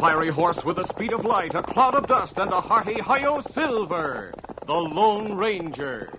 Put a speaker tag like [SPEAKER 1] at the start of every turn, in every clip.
[SPEAKER 1] fiery horse with the speed of light, a cloud of dust, and a hearty hi-yo silver, the Lone Ranger.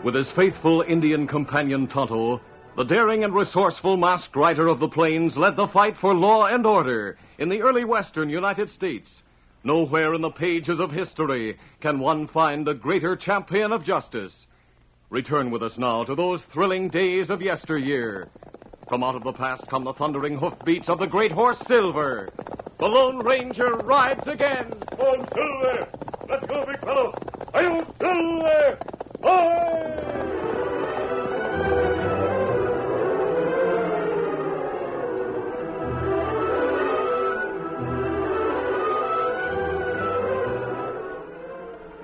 [SPEAKER 1] With his faithful Indian companion Tonto, the daring and resourceful masked rider of the plains led the fight for law and order in the early western United States. Nowhere in the pages of history can one find a greater champion of justice. Return with us now to those thrilling days of yesteryear. From out of the past come the thundering hoofbeats of the great horse Silver. The Lone Ranger rides again.
[SPEAKER 2] On Silver! Let's go, big fellow! I'll Silver!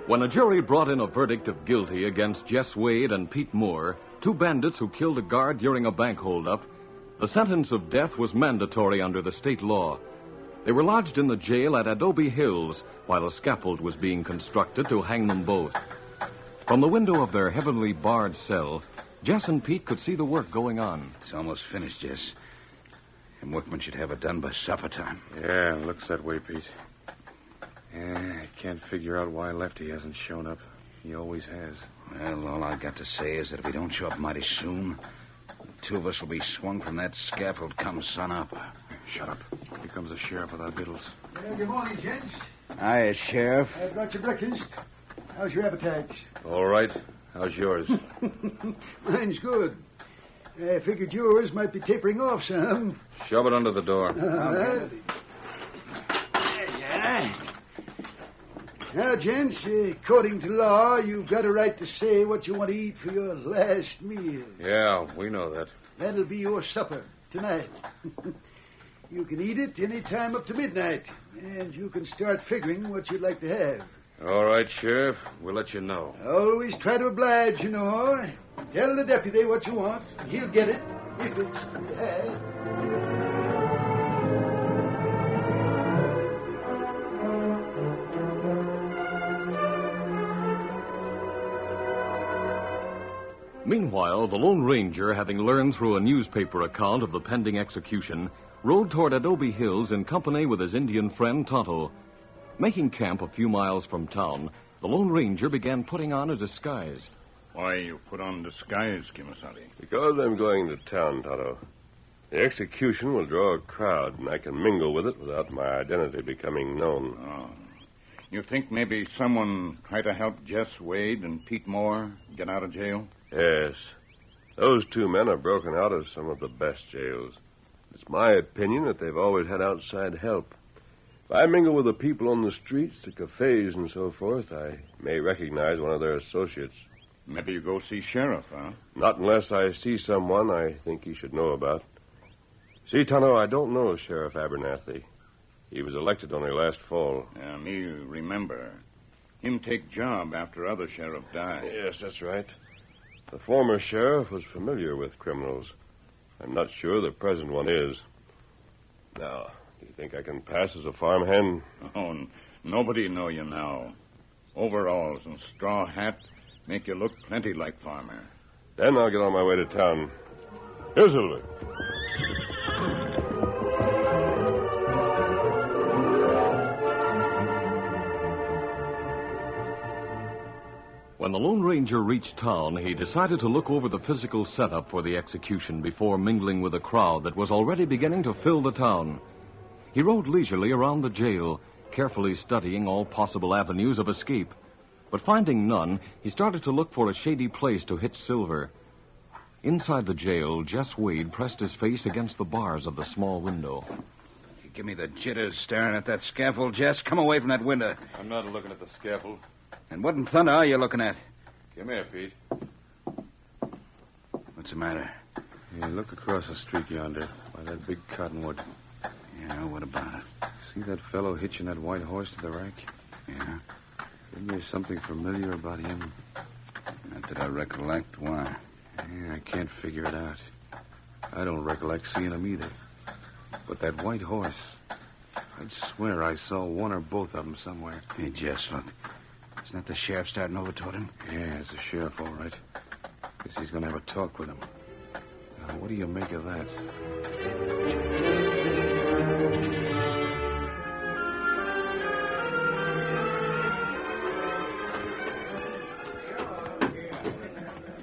[SPEAKER 1] When a jury brought in a verdict of guilty against Jess Wade and Pete Moore, two bandits who killed a guard during a bank holdup, the sentence of death was mandatory under the state law. They were lodged in the jail at Adobe Hills while a scaffold was being constructed to hang them both. From the window of their heavily barred cell, Jess and Pete could see the work going on.
[SPEAKER 3] It's almost finished, Jess. And workmen should have it done by supper time.
[SPEAKER 4] Yeah, looks that way, Pete. Yeah, I can't figure out why Lefty hasn't shown up. He always has.
[SPEAKER 3] Well, all I got to say is that if we don't show up mighty soon, the two of us will be swung from that scaffold come sun up.
[SPEAKER 4] Shut up. Here comes the sheriff with our victuals.
[SPEAKER 5] Good morning, gents.
[SPEAKER 3] Hiya, Sheriff.
[SPEAKER 5] I brought your breakfast. How's your appetite?
[SPEAKER 4] All right. How's yours?
[SPEAKER 5] Mine's good. I figured yours might be tapering off some.
[SPEAKER 4] Shove it under the door.
[SPEAKER 5] All right. Yeah. Now, gents, according to law, you've got a right to say what you want to eat for your last meal.
[SPEAKER 4] Yeah, we know that.
[SPEAKER 5] That'll be your supper tonight. You can eat it any time up to midnight, and you can start figuring what you'd like to have.
[SPEAKER 4] All right, Sheriff. We'll let you know.
[SPEAKER 5] Always try to oblige, you know. Tell the deputy what you want. He'll get it, if it's to be had.
[SPEAKER 1] Meanwhile, the Lone Ranger, having learned through a newspaper account of the pending execution, rode toward Adobe Hills in company with his Indian friend Tonto. Making camp a few miles from town, the Lone Ranger began putting on a disguise.
[SPEAKER 6] Why you put on disguise, Kimasabi?
[SPEAKER 2] Because I'm going to town, Tonto. The execution will draw a crowd, and I can mingle with it without my identity becoming known.
[SPEAKER 6] Oh. You think maybe someone tried to help Jess Wade and Pete Moore get out of jail?
[SPEAKER 2] Yes. Those two men are broken out of some of the best jails. It's my opinion that they've always had outside help. If I mingle with the people on the streets, the cafes, and so forth, I may recognize one of their associates.
[SPEAKER 6] Maybe you go see Sheriff, huh?
[SPEAKER 2] Not unless I see someone I think he should know about. See, Tonto, I don't know Sheriff Abernathy. He was elected only last fall.
[SPEAKER 6] Me remember. Him take job after other sheriff die.
[SPEAKER 2] Yes, that's right. The former sheriff was familiar with criminals. I'm not sure the present one is. Now, do you think I can pass as a farmhand?
[SPEAKER 6] Oh, nobody know you now. Overalls and straw hat make you look plenty like farmer.
[SPEAKER 2] Then I'll get on my way to town. Here, Silver.
[SPEAKER 1] When the Lone Ranger reached town, he decided to look over the physical setup for the execution before mingling with the crowd that was already beginning to fill the town. He rode leisurely around the jail, carefully studying all possible avenues of escape. But finding none, he started to look for a shady place to hitch Silver. Inside the jail, Jess Wade pressed his face against the bars of the small window.
[SPEAKER 3] You give me the jitters staring at that scaffold, Jess. Come away from that window.
[SPEAKER 4] I'm not looking at the scaffold.
[SPEAKER 3] And what in thunder are you looking at?
[SPEAKER 4] Come here, Pete.
[SPEAKER 3] What's the matter?
[SPEAKER 4] Yeah, look across the street yonder by that big cottonwood.
[SPEAKER 3] Yeah, what about it?
[SPEAKER 4] See that fellow hitching that white horse to the rack?
[SPEAKER 3] Yeah?
[SPEAKER 4] Isn't there something familiar about him?
[SPEAKER 3] Not that I recollect. Why?
[SPEAKER 4] Yeah, I can't figure it out. I don't recollect seeing him either. But that white horse, I'd swear I saw one or both of them somewhere.
[SPEAKER 3] Hey, Jess, look. Isn't that the sheriff starting over toward him?
[SPEAKER 4] Yeah, it's the sheriff, all right. Guess he's going to have a talk with him. Now, what do you make of that?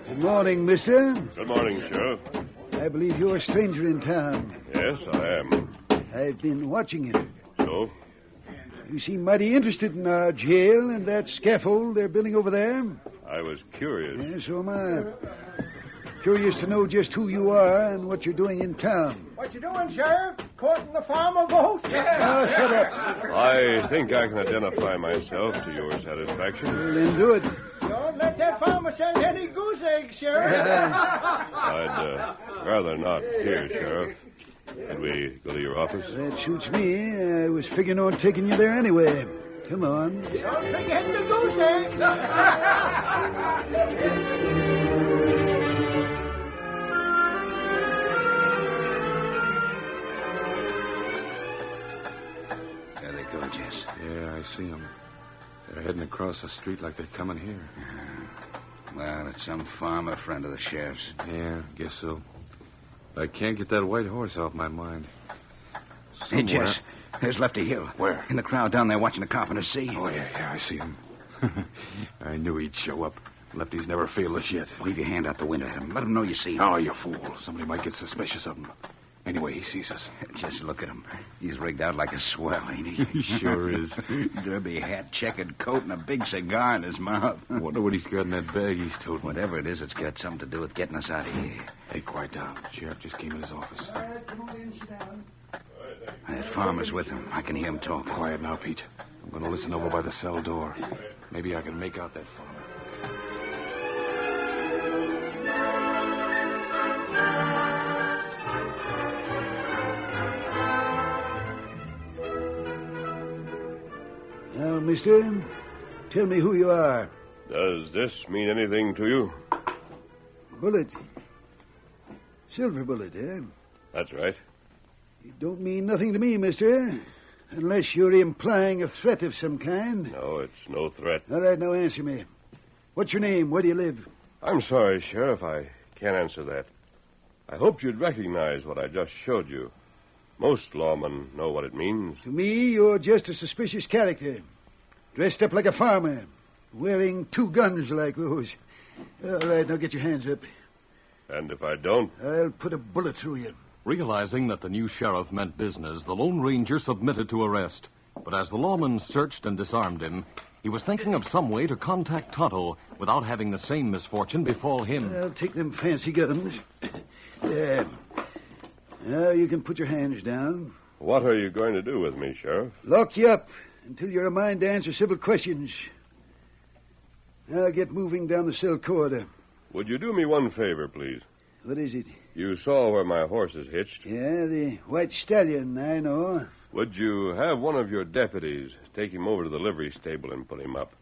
[SPEAKER 5] Good morning, mister.
[SPEAKER 2] Good morning, Sheriff.
[SPEAKER 5] I believe you're a stranger in town.
[SPEAKER 2] Yes, I am.
[SPEAKER 5] I've been watching you.
[SPEAKER 2] So?
[SPEAKER 5] You seem mighty interested in our jail and that scaffold they're building over there.
[SPEAKER 2] I was curious.
[SPEAKER 5] Yeah, so am I. Curious to know just who you are and what you're doing in town.
[SPEAKER 7] What you doing, Sheriff? Courting the farmer vote?
[SPEAKER 5] Oh, shut up.
[SPEAKER 2] I think I can identify myself to your satisfaction.
[SPEAKER 5] Well, then do it.
[SPEAKER 7] Don't let that farmer send any goose eggs, Sheriff.
[SPEAKER 2] I'd rather not here, Sheriff. Could we go to your office?
[SPEAKER 5] That suits me. I was figuring on taking you there anyway. Come on.
[SPEAKER 7] Don't forget the goose eggs.
[SPEAKER 3] There they go, Jess.
[SPEAKER 4] Yeah, I see them. They're heading across the street like they're coming here.
[SPEAKER 3] Well, it's some farmer friend of the sheriff's.
[SPEAKER 4] Yeah, guess so. I can't get that white horse off my mind.
[SPEAKER 3] Hey, Jess, there's Lefty Hill.
[SPEAKER 4] Where?
[SPEAKER 3] In the crowd down there watching the carpenter see.
[SPEAKER 4] Oh, yeah, I see him. I knew he'd show up. Lefty's never failed us yet.
[SPEAKER 3] Wave your hand out the window at him. Let him know you see him.
[SPEAKER 4] Oh, you fool. Somebody might get suspicious of him. Anyway, he sees us.
[SPEAKER 3] Just look at him. He's rigged out like a swell, ain't he?
[SPEAKER 4] He sure is.
[SPEAKER 3] Derby hat, checkered coat, and a big cigar in his mouth.
[SPEAKER 4] Wonder what he's got in that bag he's toting.
[SPEAKER 3] Whatever it is, it's got something to do with getting us out of here.
[SPEAKER 4] Hey, quiet down. The sheriff just came in his office.
[SPEAKER 5] All right, come on in, sit down.
[SPEAKER 3] That farmer's with him. I can hear him talk.
[SPEAKER 4] Quiet now, Pete. I'm going to listen over by the cell door. Maybe I can make out that farmer.
[SPEAKER 5] Now, mister, tell me who you are.
[SPEAKER 2] Does this mean anything to you?
[SPEAKER 5] Bullet. Silver bullet, eh?
[SPEAKER 2] That's right.
[SPEAKER 5] It don't mean nothing to me, mister. Unless you're implying a threat of some kind.
[SPEAKER 2] No, it's no threat.
[SPEAKER 5] All right, now answer me. What's your name? Where do you live?
[SPEAKER 2] I'm sorry, Sheriff. I can't answer that. I hoped you'd recognize what I just showed you. Most lawmen know what it means.
[SPEAKER 5] To me, you're just a suspicious character. Dressed up like a farmer. Wearing 2 guns like those. All right, now get your hands up.
[SPEAKER 2] And if I don't?
[SPEAKER 5] I'll put a bullet through you.
[SPEAKER 1] Realizing that the new sheriff meant business, the Lone Ranger submitted to arrest. But as the lawman searched and disarmed him, he was thinking of some way to contact Tonto without having the same misfortune befall him.
[SPEAKER 5] I'll take them fancy guns. There. Now you can put your hands down.
[SPEAKER 2] What are you going to do with me, Sheriff?
[SPEAKER 5] Lock you up until you're a mind to answer civil questions. Now get moving down the cell corridor.
[SPEAKER 2] Would you do me one favor, please?
[SPEAKER 5] What is it?
[SPEAKER 2] You saw where my horse is hitched.
[SPEAKER 5] Yeah, the white stallion, I know.
[SPEAKER 2] Would you have one of your deputies take him over to the livery stable and put him up?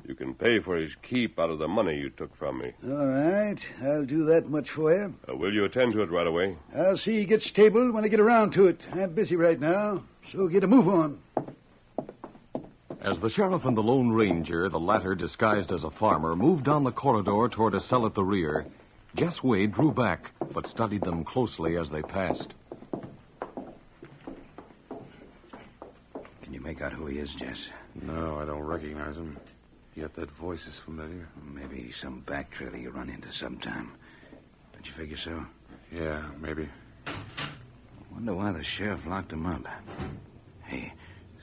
[SPEAKER 2] You can pay for his keep out of the money you took from me.
[SPEAKER 5] All right. I'll do that much for you.
[SPEAKER 2] Will you attend to it right away?
[SPEAKER 5] I'll see he gets stabled when I get around to it. I'm busy right now, so get a move on.
[SPEAKER 1] As the sheriff and the Lone Ranger, the latter disguised as a farmer, moved down the corridor toward a cell at the rear, Jess Wade drew back, but studied them closely as they passed.
[SPEAKER 3] Can you make out who he is, Jess?
[SPEAKER 4] No, I don't recognize him. Yet that voice is familiar.
[SPEAKER 3] Maybe some back trailer you run into sometime. Don't you figure so?
[SPEAKER 4] Yeah, maybe.
[SPEAKER 3] Wonder why the sheriff locked him up. Hey,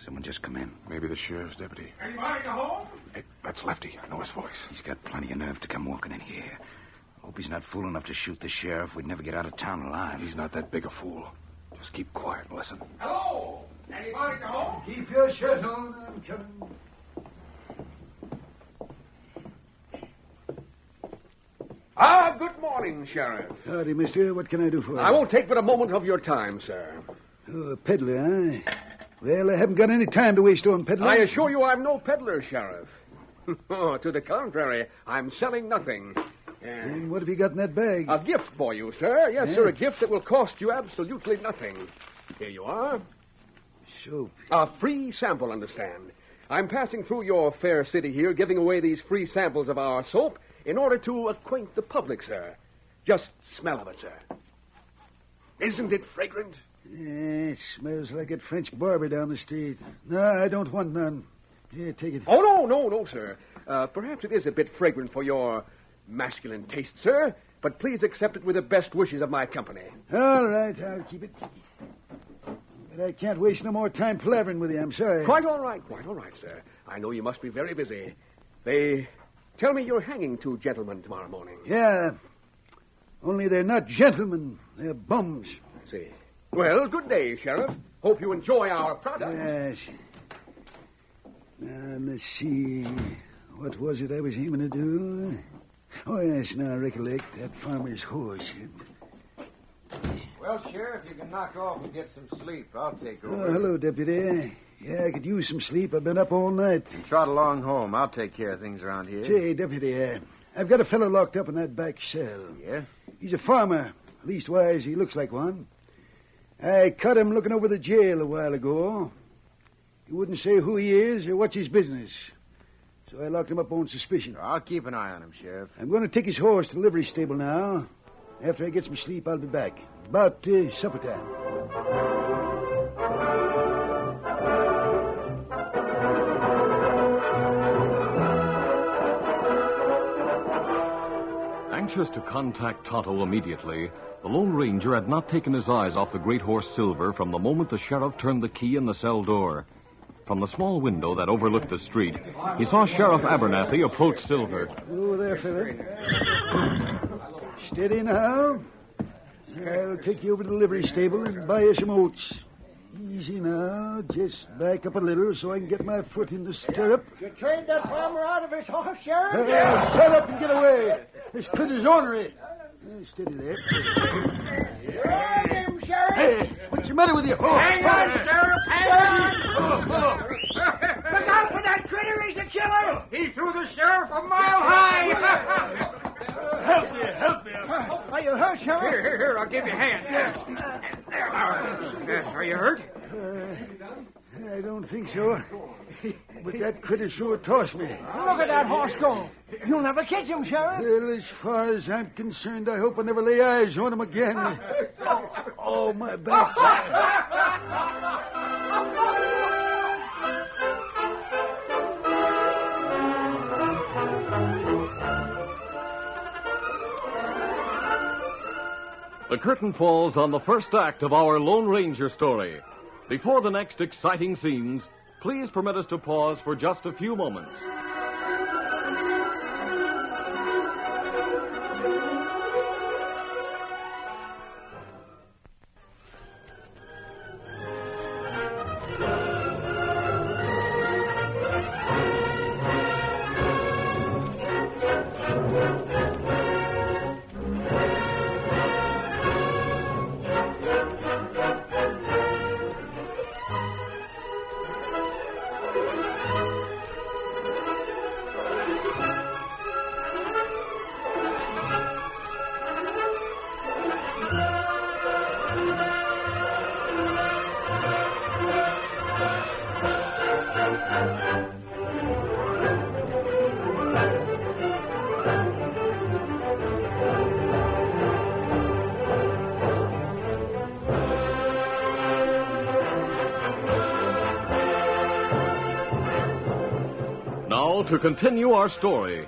[SPEAKER 3] someone just come in.
[SPEAKER 4] Maybe the sheriff's deputy.
[SPEAKER 7] Anybody at home?
[SPEAKER 4] Hey, that's Lefty. I know his voice.
[SPEAKER 3] He's got plenty of nerve to come walking in here. Hope he's not fool enough to shoot the sheriff. We'd never get out of town alive.
[SPEAKER 4] He's not that big a fool. Just keep quiet and listen.
[SPEAKER 7] Hello? Anybody at home?
[SPEAKER 5] Keep your shirt on. I'm coming.
[SPEAKER 8] Good morning, Sheriff.
[SPEAKER 5] Howdy, mister. What can I do for you?
[SPEAKER 8] I won't take but a moment of your time, sir.
[SPEAKER 5] Oh, a peddler, eh? Well, I haven't got any time to waste on peddling.
[SPEAKER 8] I assure you I'm no peddler, Sheriff. To the contrary, I'm selling nothing.
[SPEAKER 5] And what have you got in that bag?
[SPEAKER 8] A gift for you, sir. Yes,
[SPEAKER 5] Yeah?
[SPEAKER 8] sir, a gift that will cost you absolutely nothing. Here you are.
[SPEAKER 5] Soap.
[SPEAKER 8] A free sample, understand. I'm passing through your fair city here, giving away these free samples of our soap in order to acquaint the public, sir. Just smell of it, sir. Isn't it fragrant?
[SPEAKER 5] Yeah, it smells like a French barber down the street. No, I don't want none. Here, take it.
[SPEAKER 8] Oh, no, sir. Perhaps it is a bit fragrant for your masculine taste, sir, but please accept it with the best wishes of my company.
[SPEAKER 5] All right, I'll keep it. But I can't waste no more time palavering with you. I'm sorry.
[SPEAKER 8] Quite all right, sir. I know you must be very busy. They tell me you're hanging two gentlemen tomorrow morning.
[SPEAKER 5] Yeah. Only they're not gentlemen. They're bums.
[SPEAKER 8] I see. Well, good day, Sheriff. Hope you enjoy our product.
[SPEAKER 5] Yes. Now, let's see. What was it I was aiming to do? Oh, yes, now I recollect. That farmer's horse.
[SPEAKER 9] Well, Sheriff, you can knock off and get some sleep. I'll take over.
[SPEAKER 5] Oh, hello, Deputy. Yeah, I could use some sleep. I've been up all night.
[SPEAKER 9] Trot along home. I'll take care of things around here.
[SPEAKER 5] Say, Deputy, I've got a fellow locked up in that back cell.
[SPEAKER 9] Yeah?
[SPEAKER 5] He's a farmer. Leastwise, he looks like one. I caught him looking over the jail a while ago. He wouldn't say who he is or what's his business. So I locked him up on suspicion.
[SPEAKER 9] I'll keep an eye on him, Sheriff.
[SPEAKER 5] I'm going to take his horse to the livery stable now. After I get some sleep, I'll be back. About supper time.
[SPEAKER 1] Anxious to contact Tonto immediately, the Lone Ranger had not taken his eyes off the great horse Silver from the moment the sheriff turned the key in the cell door. From the small window that overlooked the street, he saw Sheriff Abernathy approach Silver.
[SPEAKER 5] Oh, there, fella. Steady now. I'll take you over to the livery stable and buy you some oats. Easy now. Just back up a little so I can get my foot in the stirrup.
[SPEAKER 7] You trade that farmer out of his horse, Sheriff?
[SPEAKER 5] Shut up and get away. This critter's ornery. Steady there.
[SPEAKER 7] Drag him, Sheriff!
[SPEAKER 5] Hey, what's the matter with you?
[SPEAKER 7] Hang on, Sheriff! Hang on! Look out for that critter! He's a killer! He threw the sheriff a mile high!
[SPEAKER 5] Help me.
[SPEAKER 7] Are you hurt, Sheriff? Here, I'll give you a hand. Are you hurt?
[SPEAKER 5] I don't think so. But that critter sure tossed me.
[SPEAKER 7] Look at that horse go. You'll never catch him, Sheriff.
[SPEAKER 5] Well, as far as I'm concerned, I hope I never lay eyes on him again. Oh, my back.
[SPEAKER 1] The curtain falls on the first act of our Lone Ranger story. Before the next exciting scenes, please permit us to pause for just a few moments. Now, to continue our story.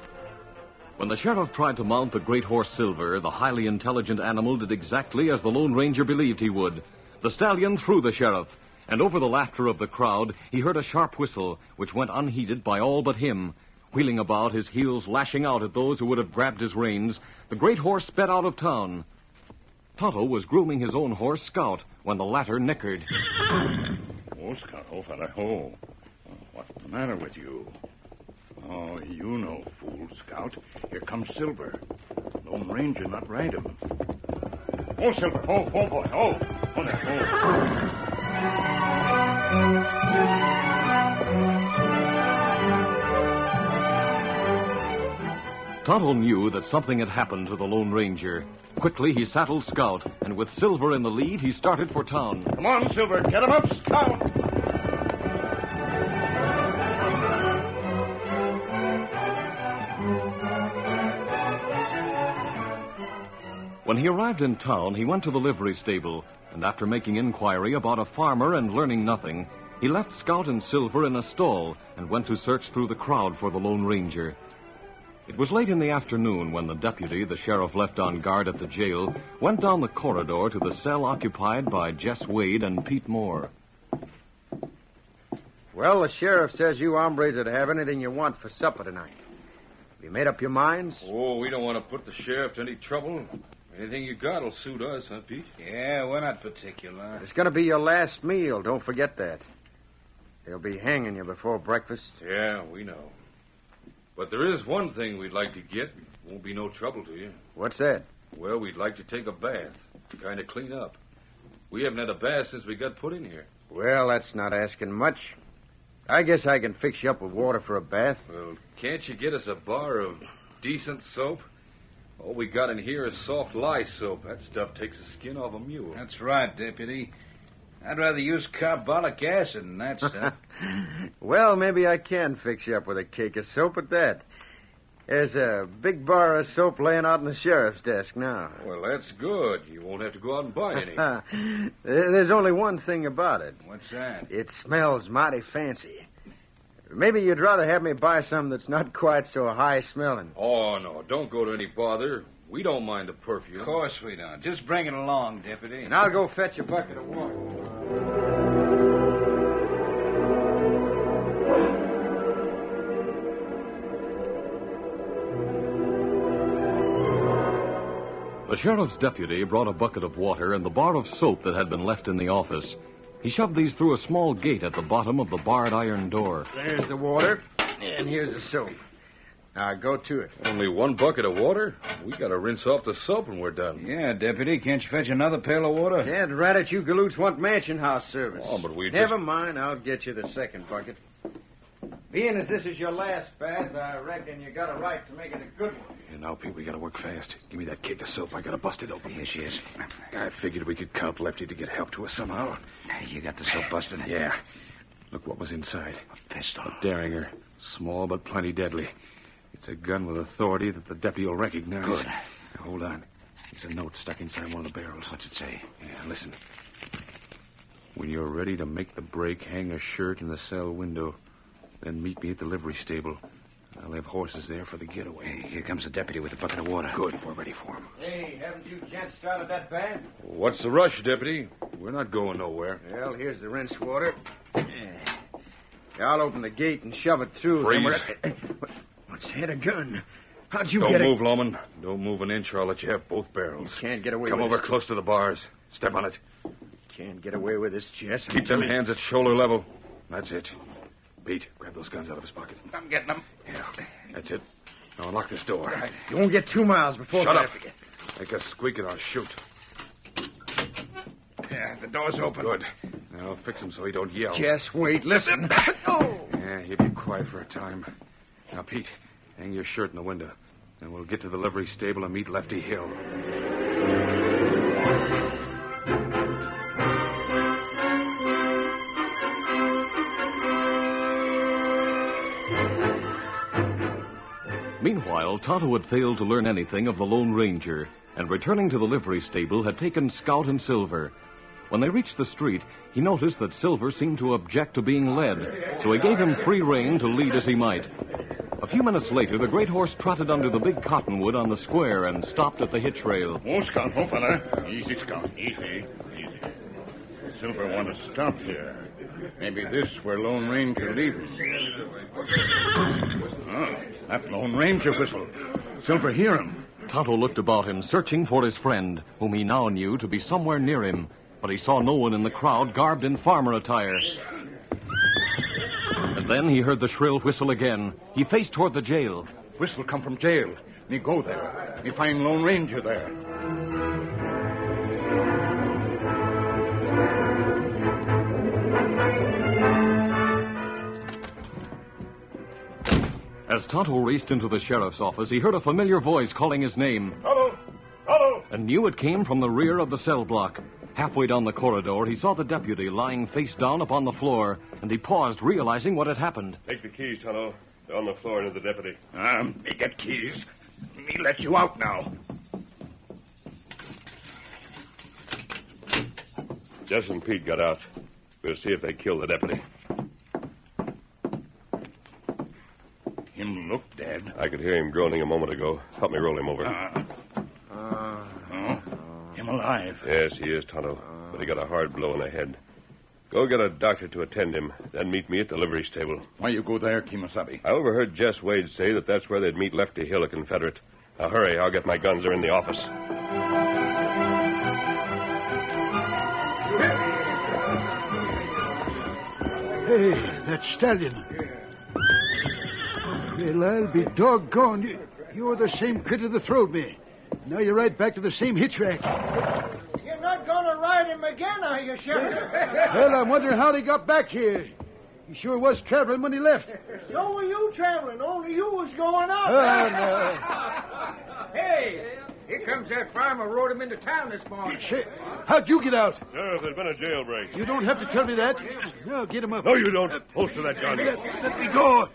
[SPEAKER 1] When the sheriff tried to mount the great horse Silver, the highly intelligent animal did exactly as the Lone Ranger believed he would. The stallion threw the sheriff, and over the laughter of the crowd, he heard a sharp whistle, which went unheeded by all but him. Wheeling about, his heels lashing out at those who would have grabbed his reins, the great horse sped out of town. Tonto was grooming his own horse, Scout, when the latter nickered.
[SPEAKER 6] Oh, Scout, oh, fella, oh. What's the matter with you? Oh, you know, fool, Scout. Here comes Silver. Lone Ranger not ride him. Oh, Silver. Oh, boy. Oh there.
[SPEAKER 1] Tonto knew that something had happened to the Lone Ranger. Quickly, he saddled Scout, and with Silver in the lead, he started for town.
[SPEAKER 6] Come on, Silver. Get him up, Scout.
[SPEAKER 1] When he arrived in town, he went to the livery stable, and after making inquiry about a farmer and learning nothing, he left Scout and Silver in a stall and went to search through the crowd for the Lone Ranger. It was late in the afternoon when the deputy the sheriff left on guard at the jail went down the corridor to the cell occupied by Jess Wade and Pete Moore.
[SPEAKER 9] Well, the sheriff says you hombres would have anything you want for supper tonight. Have you made up your minds?
[SPEAKER 4] Oh, we don't want to put the sheriff to any trouble. Anything you got will suit us, huh, Pete?
[SPEAKER 3] Yeah, we're not particular.
[SPEAKER 9] It's going to be your last meal. Don't forget that. They'll be hanging you before breakfast.
[SPEAKER 4] Yeah, we know. But there is one thing we'd like to get. Won't be no trouble to you.
[SPEAKER 9] What's that?
[SPEAKER 4] Well, we'd like to take a bath. Kind of clean up. We haven't had a bath since we got put in here.
[SPEAKER 9] Well, that's not asking much. I guess I can fix you up with water for a bath.
[SPEAKER 4] Well, can't you get us a bar of decent soap? All we got in here is soft lye soap. That stuff takes the skin off a mule.
[SPEAKER 3] That's right, Deputy. I'd rather use carbolic acid than that stuff.
[SPEAKER 9] Well, maybe I can fix you up with a cake of soap at that. There's a big bar of soap laying out on the sheriff's desk now.
[SPEAKER 4] Well, that's good. You won't have to go out and buy any.
[SPEAKER 9] There's only one thing about it.
[SPEAKER 3] What's that?
[SPEAKER 9] It smells mighty fancy. Maybe you'd rather have me buy some that's not quite so high-smelling.
[SPEAKER 4] Oh, no. Don't go to any bother. We don't mind the perfume.
[SPEAKER 3] Of course we don't. Just bring it along, Deputy.
[SPEAKER 9] And I'll go fetch a bucket of water.
[SPEAKER 1] The sheriff's deputy brought a bucket of water and the bar of soap that had been left in the office. He shoved these through a small gate at the bottom of the barred iron door.
[SPEAKER 9] There's the water, and here's the soap. Now, go to it.
[SPEAKER 4] Only one bucket of water? We got to rinse off the soap when we're done.
[SPEAKER 3] Yeah, Deputy. Can't you fetch another pail of water?
[SPEAKER 9] Dad, rat it, you galoots want mansion house service.
[SPEAKER 4] Oh, but we
[SPEAKER 9] Never mind, I'll get you the second bucket. Being as this is your last bath, I reckon you got a right to make it a good one.
[SPEAKER 4] Yeah, now, Pete, we got to work fast. Give me that cake of soap. I got to bust it open.
[SPEAKER 3] Here she is.
[SPEAKER 4] I figured we could count Lefty to get help to us somehow.
[SPEAKER 3] You got the soap busted?
[SPEAKER 4] Yeah. Look what was inside.
[SPEAKER 3] A pistol.
[SPEAKER 4] A Derringer. Small but plenty deadly. It's a gun with authority that the deputy will recognize.
[SPEAKER 3] Good.
[SPEAKER 4] Now, hold on. There's a note stuck inside one of the barrels.
[SPEAKER 3] What's it say?
[SPEAKER 4] Yeah, listen. When you're ready to make the break, hang a shirt in the cell window. Then meet me at the livery stable. I'll have horses there for the getaway.
[SPEAKER 3] Hey, here comes the deputy with a bucket of water.
[SPEAKER 4] Good. We're ready for him.
[SPEAKER 9] Hey, haven't you gents started that bath?
[SPEAKER 4] What's the rush, deputy? We're not going nowhere.
[SPEAKER 9] Well, here's the rinse water. Yeah. I'll open the gate and shove it through.
[SPEAKER 4] Freeze.
[SPEAKER 9] What's that, a gun? How'd you
[SPEAKER 4] Don't
[SPEAKER 9] get
[SPEAKER 4] move, Loman. Don't move an inch or I'll let you have both barrels.
[SPEAKER 9] You can't get away
[SPEAKER 4] Come
[SPEAKER 9] with
[SPEAKER 4] over
[SPEAKER 9] this.
[SPEAKER 4] close to the bars. Step on it.
[SPEAKER 9] Can't get away with this, Jess.
[SPEAKER 4] Keep them hands at shoulder level. That's it. Pete, grab those guns out of his pocket.
[SPEAKER 3] I'm getting them.
[SPEAKER 4] Yeah, that's it. Now unlock this door.
[SPEAKER 9] Right. You won't get 2 miles before...
[SPEAKER 4] Shut up. Make us squeak and I'll shoot.
[SPEAKER 3] Yeah, the door's open.
[SPEAKER 4] Good. Now fix him so he don't yell.
[SPEAKER 9] Jess, wait, listen.
[SPEAKER 4] Yeah, he'll be quiet for a time. Now, Pete, hang your shirt in the window. And we'll get to the livery stable and meet Lefty Hill.
[SPEAKER 1] Meanwhile, Tonto had failed to learn anything of the Lone Ranger, and returning to the livery stable had taken Scout and Silver. When they reached the street, he noticed that Silver seemed to object to being led, so he gave him free rein to lead as he might. A few minutes later, the great horse trotted under the big cottonwood on the square and stopped at the hitch rail.
[SPEAKER 6] Oh, Scout, oh, fella. Easy, Scout. Easy. Silver want to stop here. Maybe this where Lone Ranger leave him. Oh, that Lone Ranger whistle. Silver hear him.
[SPEAKER 1] Tonto looked about him, searching for his friend, whom he now knew to be somewhere near him, but he saw no one in the crowd garbed in farmer attire. And then he heard the shrill whistle again. He faced toward the jail.
[SPEAKER 6] Whistle come from jail. Me go there. Me find Lone Ranger there.
[SPEAKER 1] As Tonto raced into the sheriff's office, he heard a familiar voice calling his name.
[SPEAKER 2] Tonto! Tonto!
[SPEAKER 1] And knew it came from the rear of the cell block. Halfway down the corridor, he saw the deputy lying face down upon the floor, and he paused, realizing what had happened.
[SPEAKER 2] Take the keys, Tonto. They're on the floor near the deputy.
[SPEAKER 6] Me get keys. Me let you out now.
[SPEAKER 2] Jess and Pete got out. We'll see if they kill the deputy.
[SPEAKER 6] Him look dead.
[SPEAKER 2] I could hear him groaning a moment ago. Help me roll him over.
[SPEAKER 6] Him alive.
[SPEAKER 2] Yes, he is, Tonto. But he got a hard blow in the head. Go get a doctor to attend him, then meet me at the livery stable.
[SPEAKER 6] Why you go there, Kimasabi?
[SPEAKER 2] I overheard Jess Wade say that that's where they'd meet Lefty Hill, a Confederate. Now hurry, I'll get my guns. They're in the office.
[SPEAKER 5] Hey, that stallion. Well, I'll be doggone. You're the same critter that throwed me. Now you're right back to the same hitch rack.
[SPEAKER 7] You're not going to ride him again, are you, Sheriff?
[SPEAKER 5] Well, I'm wondering how he got back here. He sure was traveling when he left.
[SPEAKER 7] So were you traveling, only you was going up.
[SPEAKER 5] Oh, no.
[SPEAKER 7] Hey, here comes that farmer who rode him into town this morning.
[SPEAKER 5] Shit. How'd you get out?
[SPEAKER 2] Sheriff, there's been a jailbreak.
[SPEAKER 5] You don't have to tell me that. No, get him up.
[SPEAKER 2] No, you don't. Holster that gun.
[SPEAKER 5] Let me go.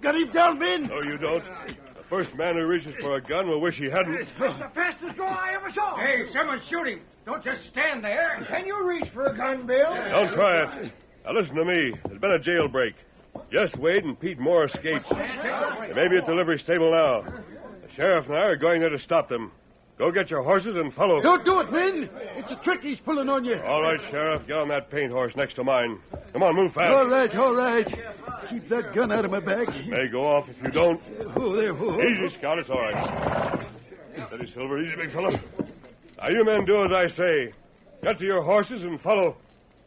[SPEAKER 5] Got him down, Ben.
[SPEAKER 2] No, you don't. The first man who reaches for a gun will wish he hadn't.
[SPEAKER 7] It's the fastest go I ever saw. Hey, someone shoot him. Don't just stand there. Can you reach for a gun, Bill?
[SPEAKER 2] Don't try it. Now listen to me. There's been a jailbreak. Jess Wade and Pete Moore escaped. They may be at the livery stable now. The sheriff and I are going there to stop them. Go get your horses and follow.
[SPEAKER 5] Don't do it, Ben. It's a trick he's pulling on you.
[SPEAKER 2] All right, Sheriff. Get on that paint horse next to mine. Come on, move fast.
[SPEAKER 5] All right. Keep that gun out of my back.
[SPEAKER 2] May go off if you don't.
[SPEAKER 5] Oh, there. Oh.
[SPEAKER 2] Easy, Scout. It's all right. Steady, Silver. Easy, big fellow. Now, you men do as I say. Get to your horses and follow.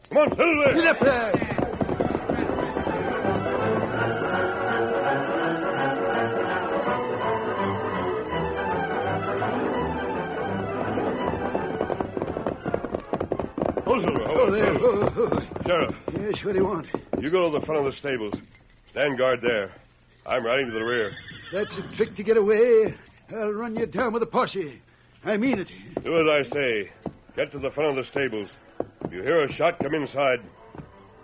[SPEAKER 2] Come on, Silver.
[SPEAKER 5] Get up there.
[SPEAKER 2] Oh, Silver.
[SPEAKER 5] Oh, there. Oh.
[SPEAKER 2] Sheriff.
[SPEAKER 5] Yes, what do you want?
[SPEAKER 2] You go to the front of the stables. Stand guard there. I'm riding to the rear.
[SPEAKER 5] That's a trick to get away. I'll run you down with a posse. I mean it.
[SPEAKER 2] Do as I say. Get to the front of the stables. If you hear a shot, come inside.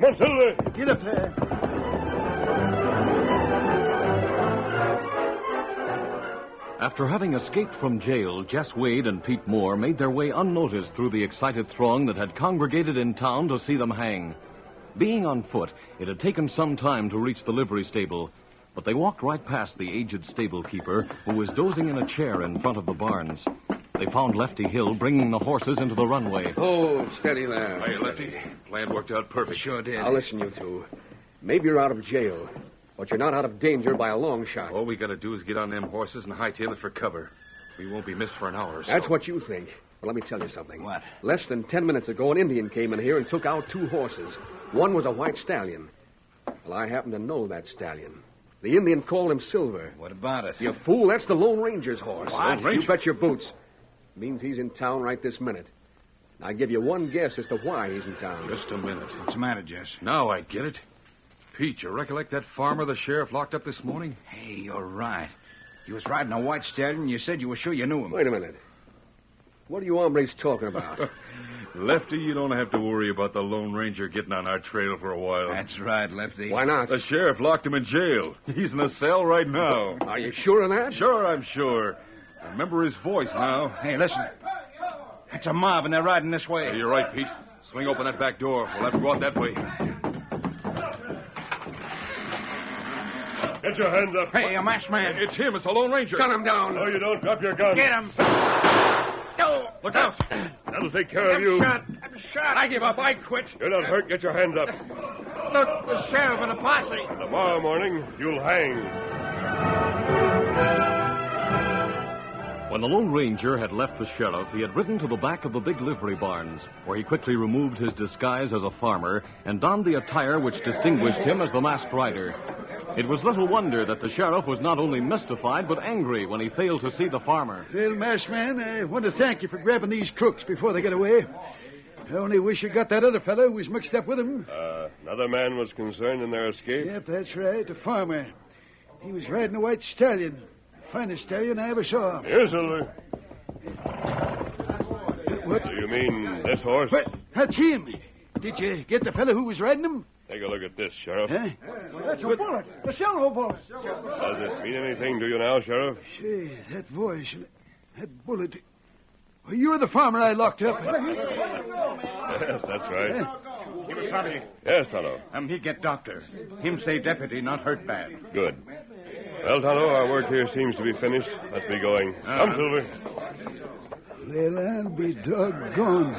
[SPEAKER 2] Come on, Silver.
[SPEAKER 5] Get up there.
[SPEAKER 1] After having escaped from jail, Jess Wade and Pete Moore made their way unnoticed through the excited throng that had congregated in town to see them hang. Being on foot, it had taken some time to reach the livery stable, but they walked right past the aged stable keeper, who was dozing in a chair in front of the barns. They found Lefty Hill bringing the horses into the runway.
[SPEAKER 8] Oh, steady there.
[SPEAKER 2] Hey, Lefty. Plan worked out perfect.
[SPEAKER 3] Sure did.
[SPEAKER 8] Now, listen, you two. Maybe you're out of jail, but you're not out of danger by a long shot.
[SPEAKER 4] All we got to do is get on them horses and hightail it for cover. We won't be missed for an hour or so.
[SPEAKER 8] That's what you think. Well, let me tell you something.
[SPEAKER 3] What?
[SPEAKER 8] Less than 10 minutes ago, an Indian came in here and took out 2 horses. One was a white stallion. Well, I happen to know that stallion. The Indian called him Silver.
[SPEAKER 3] What about it?
[SPEAKER 8] You fool, that's the Lone Ranger's horse.
[SPEAKER 3] What?
[SPEAKER 8] You bet your boots. Means he's in town right this minute. I give you one guess as to why he's in town.
[SPEAKER 4] Just a minute.
[SPEAKER 3] What's the matter, Jess?
[SPEAKER 4] Now I get it. Pete, you recollect that farmer the sheriff locked up this morning?
[SPEAKER 3] Hey, you're right. You was riding a white stallion. You said you were sure you knew him.
[SPEAKER 8] Wait a minute. What are you hombres talking about?
[SPEAKER 6] Lefty, you don't have to worry about the Lone Ranger getting on our trail for a while.
[SPEAKER 3] That's right, Lefty.
[SPEAKER 8] Why not?
[SPEAKER 6] The sheriff locked him in jail. He's in a cell right now.
[SPEAKER 8] Are you sure of that?
[SPEAKER 6] Sure, I'm sure. I remember his voice now.
[SPEAKER 3] Hey, listen. That's a mob, and they're riding this way.
[SPEAKER 6] You're right, Pete. Swing open that back door. We'll have to go out that way.
[SPEAKER 2] Get your hands up.
[SPEAKER 3] Hey, a masked man.
[SPEAKER 6] It's him. It's the Lone Ranger.
[SPEAKER 8] Gun him down.
[SPEAKER 2] No, you don't. Drop your gun.
[SPEAKER 3] Get him.
[SPEAKER 8] Go.
[SPEAKER 6] Look out.
[SPEAKER 2] That'll take care of you.
[SPEAKER 8] I'm shot. I give up. I quit.
[SPEAKER 2] You're not hurt. Get your hands up.
[SPEAKER 8] Look, the sheriff and the posse.
[SPEAKER 2] Tomorrow morning, you'll hang.
[SPEAKER 1] When the Lone Ranger had left the sheriff, he had ridden to the back of the big livery barns, where he quickly removed his disguise as a farmer and donned the attire which distinguished him as the masked rider. It was little wonder that the sheriff was not only mystified, but angry when he failed to see the farmer.
[SPEAKER 5] Well, masked man, I want to thank you for grabbing these crooks before they get away. I only wish you got that other fellow who was mixed up with them.
[SPEAKER 2] Another man was concerned in their escape?
[SPEAKER 5] Yep, that's right, a farmer. He was riding a white stallion. Finest stallion I ever saw.
[SPEAKER 2] Here, Silver.
[SPEAKER 5] What?
[SPEAKER 2] Do you mean this horse?
[SPEAKER 5] What? That's him. Did you get the fellow who was riding him?
[SPEAKER 2] Take a look at this, Sheriff.
[SPEAKER 5] Huh?
[SPEAKER 7] That's a bullet. A silver bullet.
[SPEAKER 2] Does it mean anything to you now, Sheriff?
[SPEAKER 5] Say, that voice, that bullet. Well, you're the farmer I locked up.
[SPEAKER 2] Yes, that's right.
[SPEAKER 6] Give us Sonny.
[SPEAKER 2] Yes, Tonto.
[SPEAKER 6] He get doctor. Him say deputy, not hurt bad.
[SPEAKER 2] Good. Well, Tonto, our work here seems to be finished. Let's be going. Come, Silver.
[SPEAKER 5] Well, I'll be doggone.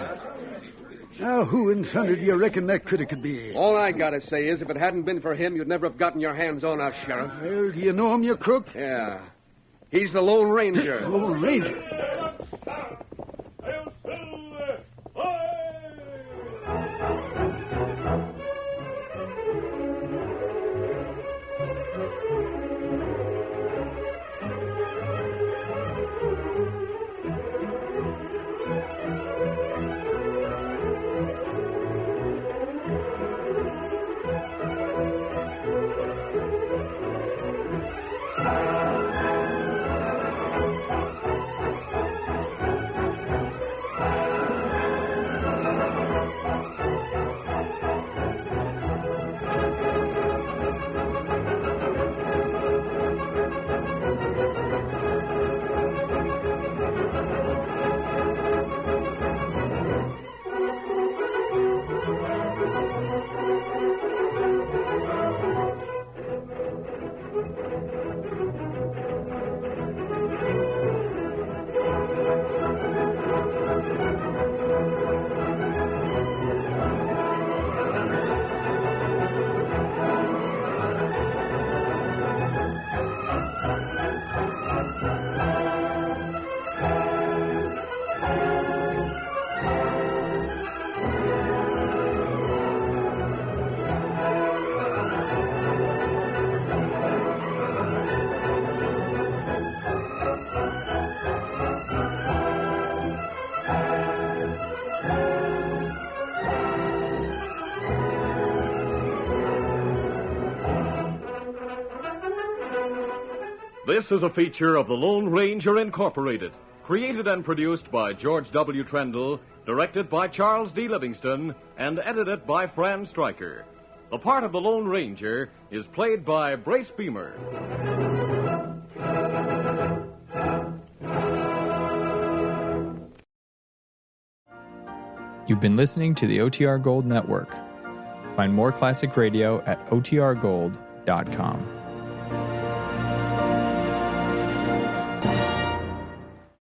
[SPEAKER 5] Now, who in thunder do you reckon that critter could be?
[SPEAKER 8] All I gotta say is, if it hadn't been for him, you'd never have gotten your hands on us, Sheriff.
[SPEAKER 5] Well, do you know him, you crook?
[SPEAKER 8] Yeah. He's the Lone Ranger.
[SPEAKER 5] Lone Ranger?
[SPEAKER 1] This is a feature of the Lone Ranger Incorporated, created and produced by George W. Trendle, directed by Charles D. Livingston, and edited by Fran Stryker. The part of the Lone Ranger is played by Brace Beamer.
[SPEAKER 10] You've been listening to the OTR Gold Network. Find more classic radio at otrgold.com.